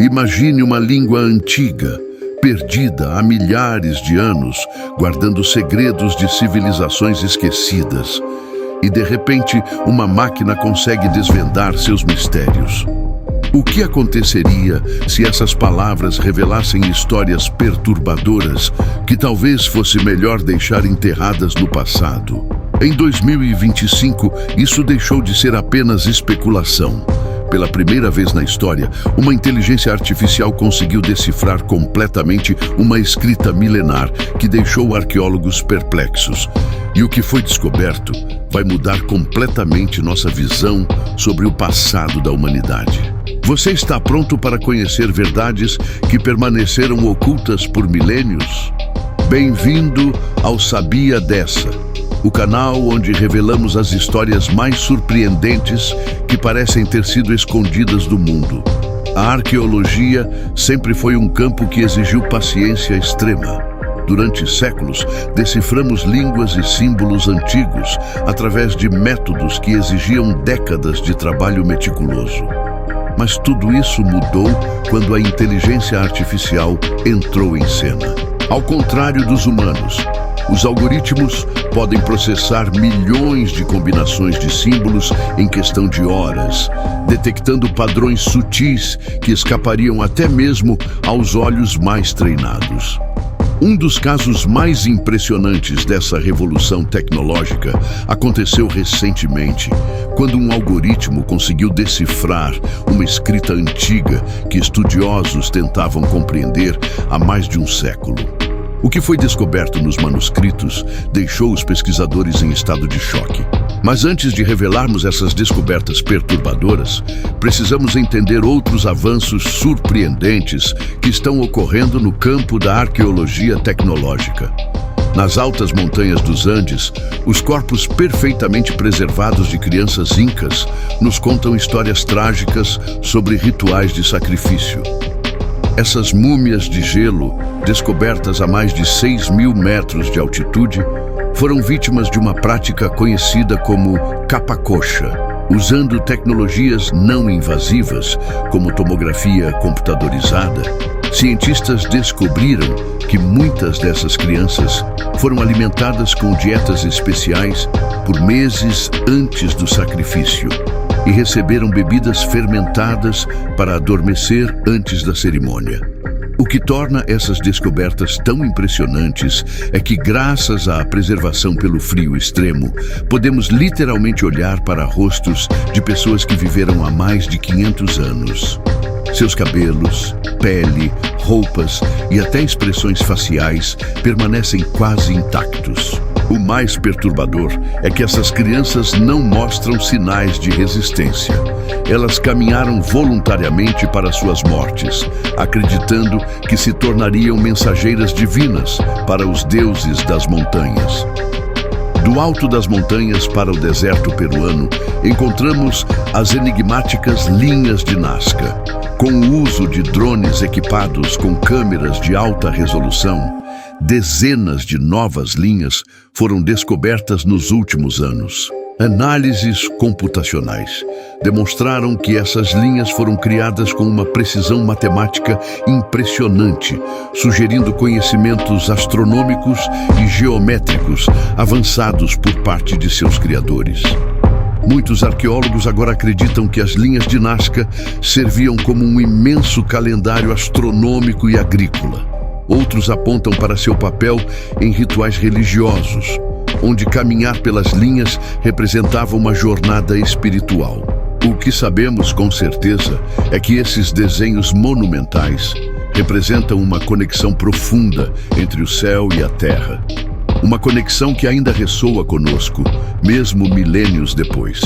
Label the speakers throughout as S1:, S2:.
S1: Imagine uma língua antiga, perdida há milhares de anos, guardando segredos de civilizações esquecidas. E de repente, uma máquina consegue desvendar seus mistérios. O que aconteceria se essas palavras revelassem histórias perturbadoras que talvez fosse melhor deixar enterradas no passado? Em 2025, isso deixou de ser apenas especulação. Pela primeira vez na história, uma inteligência artificial conseguiu decifrar completamente uma escrita milenar que deixou arqueólogos perplexos. E o que foi descoberto vai mudar completamente nossa visão sobre o passado da humanidade. Você está pronto para conhecer verdades que permaneceram ocultas por milênios? Bem-vindo ao Sabia Dessa, o canal onde revelamos as histórias mais surpreendentes que parecem ter sido escondidas do mundo. A arqueologia sempre foi um campo que exigiu paciência extrema. Durante séculos, deciframos línguas e símbolos antigos através de métodos que exigiam décadas de trabalho meticuloso. Mas tudo isso mudou quando a inteligência artificial entrou em cena. Ao contrário dos humanos, os algoritmos podem processar milhões de combinações de símbolos em questão de horas, detectando padrões sutis que escapariam até mesmo aos olhos mais treinados. Um dos casos mais impressionantes dessa revolução tecnológica aconteceu recentemente, quando um algoritmo conseguiu decifrar uma escrita antiga que estudiosos tentavam compreender há mais de um século. O que foi descoberto nos manuscritos deixou os pesquisadores em estado de choque. Mas antes de revelarmos essas descobertas perturbadoras, precisamos entender outros avanços surpreendentes que estão ocorrendo no campo da arqueologia tecnológica. Nas altas montanhas dos Andes, os corpos perfeitamente preservados de crianças incas nos contam histórias trágicas sobre rituais de sacrifício. Essas múmias de gelo, descobertas a mais de 6.000 metros de altitude, foram vítimas de uma prática conhecida como capa coxa. Usando tecnologias não invasivas, como tomografia computadorizada, cientistas descobriram que muitas dessas crianças foram alimentadas com dietas especiais por meses antes do sacrifício e receberam bebidas fermentadas para adormecer antes da cerimônia. O que torna essas descobertas tão impressionantes é que, graças à preservação pelo frio extremo, podemos literalmente olhar para rostos de pessoas que viveram há mais de 500 anos. Seus cabelos, pele, roupas e até expressões faciais permanecem quase intactos. O mais perturbador é que essas crianças não mostram sinais de resistência. Elas caminharam voluntariamente para suas mortes, acreditando que se tornariam mensageiras divinas para os deuses das montanhas. Do alto das montanhas para o deserto peruano, encontramos as enigmáticas linhas de Nazca. Com o uso de drones equipados com câmeras de alta resolução, dezenas de novas linhas foram descobertas nos últimos anos. Análises computacionais demonstraram que essas linhas foram criadas com uma precisão matemática impressionante, sugerindo conhecimentos astronômicos e geométricos avançados por parte de seus criadores. Muitos arqueólogos agora acreditam que as linhas de Nazca serviam como um imenso calendário astronômico e agrícola. Outros apontam para seu papel em rituais religiosos, onde caminhar pelas linhas representava uma jornada espiritual. O que sabemos com certeza é que esses desenhos monumentais representam uma conexão profunda entre o céu e a terra. Uma conexão que ainda ressoa conosco, mesmo milênios depois.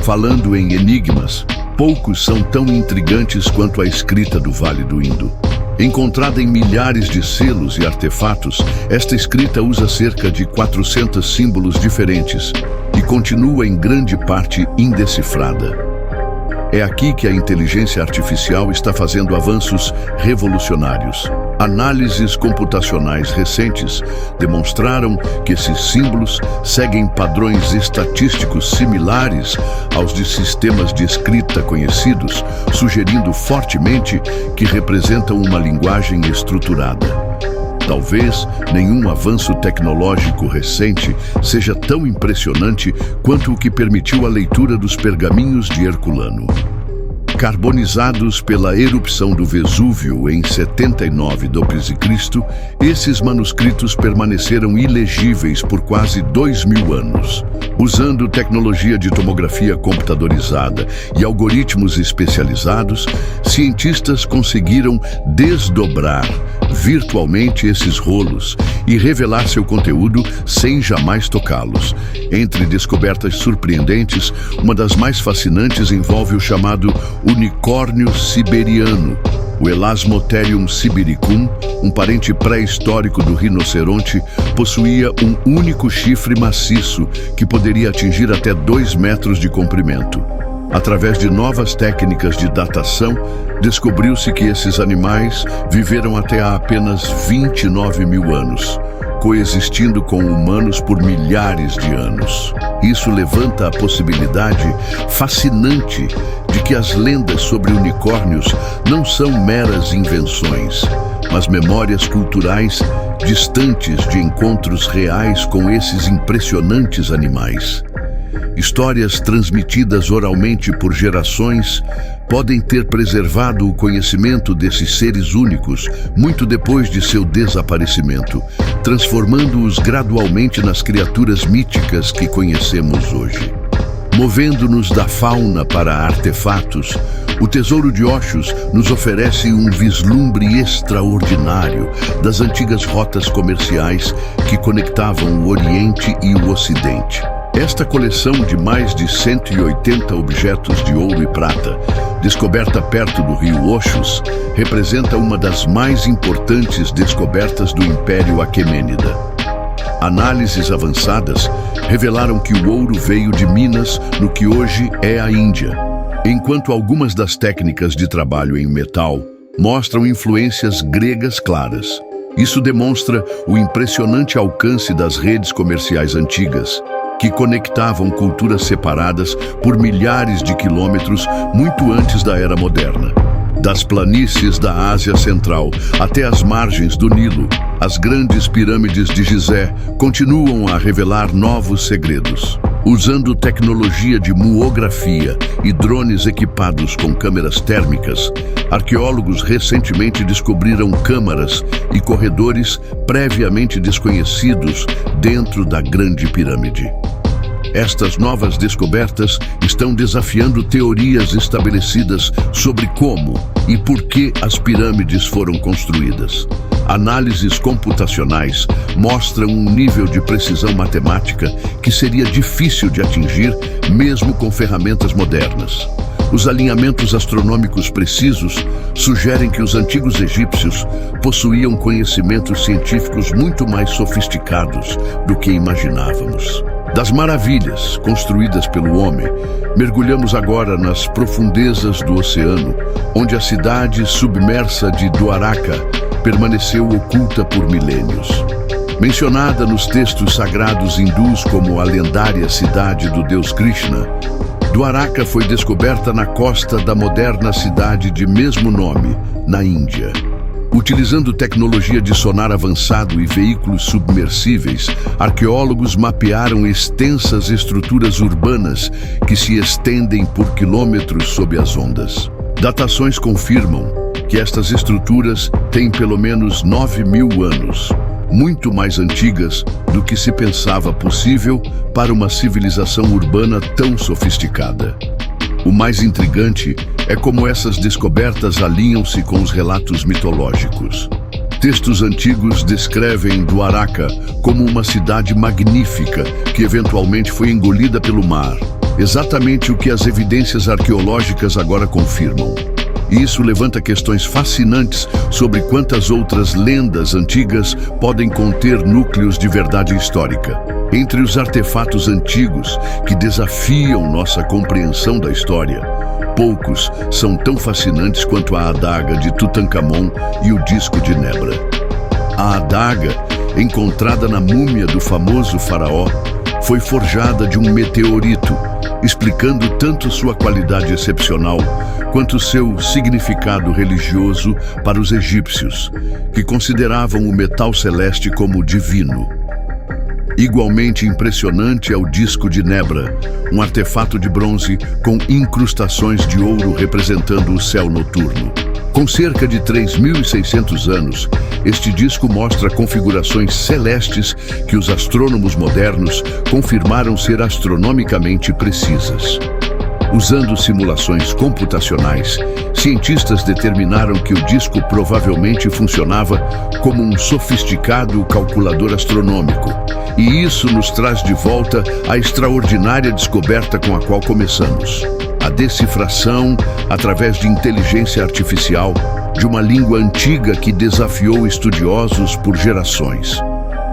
S1: Falando em enigmas, poucos são tão intrigantes quanto a escrita do Vale do Indo. Encontrada em milhares de selos e artefatos, esta escrita usa cerca de 400 símbolos diferentes e continua em grande parte indecifrada. É aqui que a inteligência artificial está fazendo avanços revolucionários. Análises computacionais recentes demonstraram que esses símbolos seguem padrões estatísticos similares aos de sistemas de escrita conhecidos, sugerindo fortemente que representam uma linguagem estruturada. Talvez nenhum avanço tecnológico recente seja tão impressionante quanto o que permitiu a leitura dos pergaminhos de Herculano. Carbonizados pela erupção do Vesúvio em 79 d.C., esses manuscritos permaneceram ilegíveis por quase 2000 anos. Usando tecnologia de tomografia computadorizada e algoritmos especializados, cientistas conseguiram desdobrar virtualmente esses rolos e revelar seu conteúdo sem jamais tocá-los. Entre descobertas surpreendentes, uma das mais fascinantes envolve o chamado unicórnio siberiano, o Elasmotherium sibericum, um parente pré-histórico do rinoceronte, possuía um único chifre maciço que poderia atingir até 2 metros de comprimento. Através de novas técnicas de datação, descobriu-se que esses animais viveram até há apenas 29 mil anos, coexistindo com humanos por milhares de anos. Isso levanta a possibilidade fascinante de que as lendas sobre unicórnios não são meras invenções, mas memórias culturais distantes de encontros reais com esses impressionantes animais. Histórias transmitidas oralmente por gerações podem ter preservado o conhecimento desses seres únicos muito depois de seu desaparecimento, transformando-os gradualmente nas criaturas míticas que conhecemos hoje. Movendo-nos da fauna para artefatos, o Tesouro de Oxus nos oferece um vislumbre extraordinário das antigas rotas comerciais que conectavam o Oriente e o Ocidente. Esta coleção de mais de 180 objetos de ouro e prata, descoberta perto do rio Oxus, representa uma das mais importantes descobertas do Império Aquemênida. Análises avançadas revelaram que o ouro veio de Minas, no que hoje é a Índia, enquanto algumas das técnicas de trabalho em metal mostram influências gregas claras. Isso demonstra o impressionante alcance das redes comerciais antigas, que conectavam culturas separadas por milhares de quilômetros muito antes da Era Moderna. Das planícies da Ásia Central até as margens do Nilo, as grandes pirâmides de Gizé continuam a revelar novos segredos. Usando tecnologia de muografia e drones equipados com câmeras térmicas, arqueólogos recentemente descobriram câmaras e corredores previamente desconhecidos dentro da Grande Pirâmide. Estas novas descobertas estão desafiando teorias estabelecidas sobre como e por que as pirâmides foram construídas. Análises computacionais mostram um nível de precisão matemática que seria difícil de atingir mesmo com ferramentas modernas. Os alinhamentos astronômicos precisos sugerem que os antigos egípcios possuíam conhecimentos científicos muito mais sofisticados do que imaginávamos. Das maravilhas construídas pelo homem, mergulhamos agora nas profundezas do oceano, onde a cidade submersa de Dwaraka permaneceu oculta por milênios. Mencionada nos textos sagrados hindus como a lendária cidade do deus Krishna, Dwaraka foi descoberta na costa da moderna cidade de mesmo nome, na Índia. Utilizando tecnologia de sonar avançado e veículos submersíveis, arqueólogos mapearam extensas estruturas urbanas que se estendem por quilômetros sob as ondas. Datações confirmam que estas estruturas têm pelo menos 9.000 anos, muito mais antigas do que se pensava possível para uma civilização urbana tão sofisticada. O mais intrigante é como essas descobertas alinham-se com os relatos mitológicos. Textos antigos descrevem Dwaraka como uma cidade magnífica que eventualmente foi engolida pelo mar, exatamente o que as evidências arqueológicas agora confirmam. E isso levanta questões fascinantes sobre quantas outras lendas antigas podem conter núcleos de verdade histórica. Entre os artefatos antigos que desafiam nossa compreensão da história, poucos são tão fascinantes quanto a adaga de Tutankhamon e o disco de Nebra. A adaga, encontrada na múmia do famoso faraó, foi forjada de um meteorito, explicando tanto sua qualidade excepcional quanto seu significado religioso para os egípcios, que consideravam o metal celeste como divino. Igualmente impressionante é o disco de Nebra, um artefato de bronze com incrustações de ouro representando o céu noturno. Com cerca de 3.600 anos, este disco mostra configurações celestes que os astrônomos modernos confirmaram ser astronomicamente precisas. Usando simulações computacionais, cientistas determinaram que o disco provavelmente funcionava como um sofisticado calculador astronômico. E isso nos traz de volta à extraordinária descoberta com a qual começamos: a decifração, através de inteligência artificial, de uma língua antiga que desafiou estudiosos por gerações.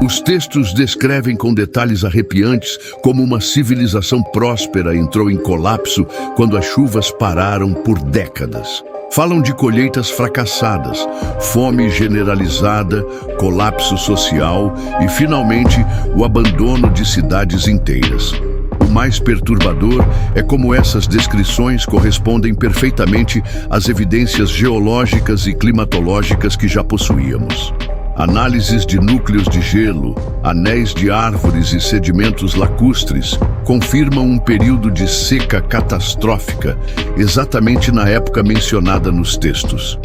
S1: Os textos descrevem com detalhes arrepiantes como uma civilização próspera entrou em colapso quando as chuvas pararam por décadas. Falam de colheitas fracassadas, fome generalizada, colapso social e, finalmente, o abandono de cidades inteiras. O mais perturbador é como essas descrições correspondem perfeitamente às evidências geológicas e climatológicas que já possuíamos. Análises de núcleos de gelo, anéis de árvores e sedimentos lacustres confirmam um período de seca catastrófica exatamente na época mencionada nos textos.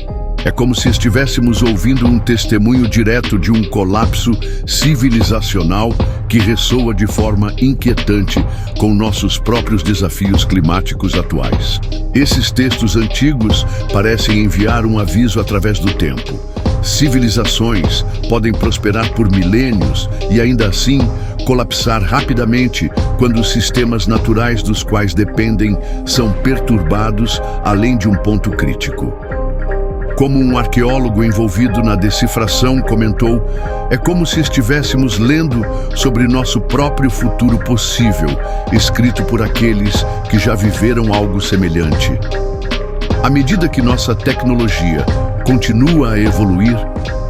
S1: É como se estivéssemos ouvindo um testemunho direto de um colapso civilizacional que ressoa de forma inquietante com nossos próprios desafios climáticos atuais. Esses textos antigos parecem enviar um aviso através do tempo. Civilizações podem prosperar por milênios e, ainda assim, colapsar rapidamente quando os sistemas naturais dos quais dependem são perturbados além de um ponto crítico. Como um arqueólogo envolvido na decifração comentou, é como se estivéssemos lendo sobre nosso próprio futuro possível, escrito por aqueles que já viveram algo semelhante. À medida que nossa tecnologia continua a evoluir,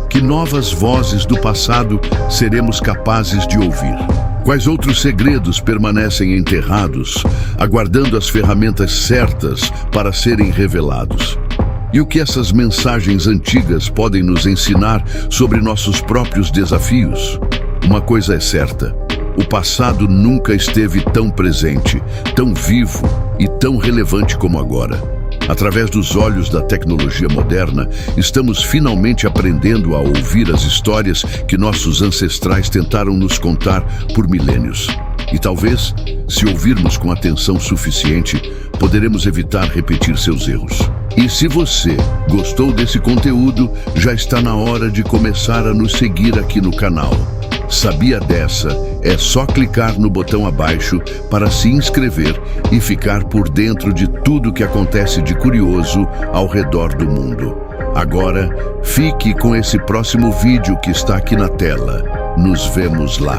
S1: que novas vozes do passado seremos capazes de ouvir? Quais outros segredos permanecem enterrados, aguardando as ferramentas certas para serem revelados? E o que essas mensagens antigas podem nos ensinar sobre nossos próprios desafios? Uma coisa é certa: o passado nunca esteve tão presente, tão vivo e tão relevante como agora. Através dos olhos da tecnologia moderna, estamos finalmente aprendendo a ouvir as histórias que nossos ancestrais tentaram nos contar por milênios. E talvez, se ouvirmos com atenção suficiente, poderemos evitar repetir seus erros. E se você gostou desse conteúdo, já está na hora de começar a nos seguir aqui no canal. Sabia dessa? É só clicar no botão abaixo para se inscrever e ficar por dentro de tudo que acontece de curioso ao redor do mundo. Agora, fique com esse próximo vídeo que está aqui na tela. Nos vemos lá.